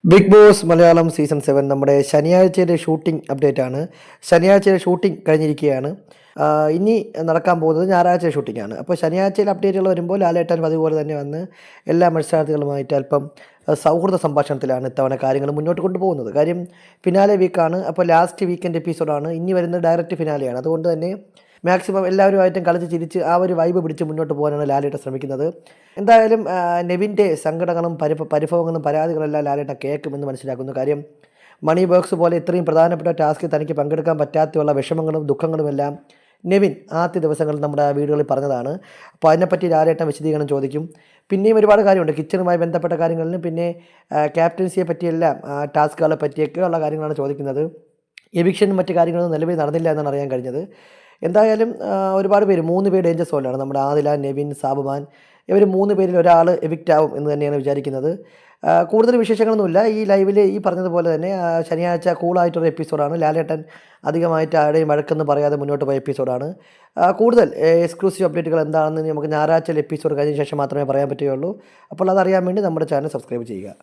Big boss Malayalam season 7 നമ്മുടെ ശനിയാഴ്ചയിലെ shooting update ആണ്. ശനിയാഴ്ചയിലെ shooting കഴിഞ്ഞിരിക്കുകയാണ്. ഇനി നടക്കാൻ പോകുന്നത് ഞായറാഴ്ച ഷൂട്ടിംഗാണ്. അപ്പോൾ ശനിയാഴ്ചയിൽ അപ്ഡേറ്റുകൾ വരുമ്പോൾ ലാലേട്ടൻ അതുപോലെ തന്നെ വന്ന് എല്ലാ മത്സരാർത്ഥികളുമായിട്ട് അല്പം സൗഹൃദ സംഭാഷണത്തിലാണ് ഇത്തവണ കാര്യങ്ങൾ മുന്നോട്ട് കൊണ്ടുപോകുന്നത്. കാര്യം ഫിനാലെ വീക്കാണ്. അപ്പോൾ ലാസ്റ്റ് വീക്കെൻഡ് എപ്പിസോഡാണ്. ഇനി വരുന്നത് ഡയറക്റ്റ് ഫിനാലെയാണ്. അതുകൊണ്ട് തന്നെ മാക്സിമം എല്ലാവരുമായിട്ടും കളിച്ച് ചിരിച്ച് ആ ഒരു വൈബ് പിടിച്ച് മുന്നോട്ട് പോകാനാണ് ലാലേട്ടൻ ശ്രമിക്കുന്നത്. എന്തായാലും നെവിൻ്റെ സങ്കടങ്ങളും പരിഭവങ്ങളും പരാതികളെല്ലാം ലാലേട്ടൻ കേൾക്കുമെന്ന് മനസ്സിലാക്കുന്നു. കാര്യം മണി ബോക്സ് പോലെ ഇത്രയും പ്രധാനപ്പെട്ട ടാസ്കിൽ തനിക്ക് പങ്കെടുക്കാൻ പറ്റാത്തുള്ള വിഷമങ്ങളും ദുഃഖങ്ങളുമെല്ലാം നെവിൻ ആദ്യ ദിവസങ്ങളിൽ നമ്മുടെ വീടുകളിൽ പറഞ്ഞതാണ്. അപ്പോൾ അതിനെപ്പറ്റി ലാലേട്ടൻ വിശദീകരണം ചോദിക്കും. പിന്നെയും ഒരുപാട് കാര്യമുണ്ട് കിച്ചണുമായി ബന്ധപ്പെട്ട കാര്യങ്ങളിലും പിന്നെ ക്യാപ്റ്റൻസിയെ പറ്റിയെല്ലാം ടാസ്കുകളെ പറ്റിയൊക്കെ ഉള്ള കാര്യങ്ങളാണ് ചോദിക്കുന്നത്. എവിക്ഷനും മറ്റു കാര്യങ്ങളൊന്നും നിലവിൽ നടന്നില്ല എന്നാണ് അറിയാൻ കഴിഞ്ഞത്. എന്തായാലും ഒരുപാട് പേര് 3 പേര് ഡേഞ്ചർ സോണിലാണ്. നമ്മുടെ ആദില, നെവിൻ, സാബുമാൻ ഇവർ 3 പേരിൽ ഒരാൾ എവിക്റ്റ് ആവും എന്ന് തന്നെയാണ് വിചാരിക്കുന്നത്. കൂടുതൽ വിശേഷങ്ങളൊന്നുമില്ല. ഈ ലൈവിൽ ഈ പറഞ്ഞതുപോലെ തന്നെ ശനിയാഴ്ച കൂളായിട്ടൊരു എപ്പിസോഡാണ്. ലാലേട്ടൻ അധികമായിട്ട് ആരുടെയും വഴക്കൊന്നും പറയാതെ മുന്നോട്ട് പോയ എപ്പിസോഡാണ്. കൂടുതൽ എക്സ്ക്ലൂസീവ് അപ്ഡേറ്റുകൾ എന്താണെന്ന് നമുക്ക് ഞായറാഴ്ച എപ്പിസോഡ് കഴിഞ്ഞ ശേഷം മാത്രമേ പറയാൻ പറ്റുകയുള്ളൂ. അപ്പോൾ അതറിയാൻ വേണ്ടി നമ്മുടെ ചാനൽ സബ്സ്ക്രൈബ് ചെയ്യുക.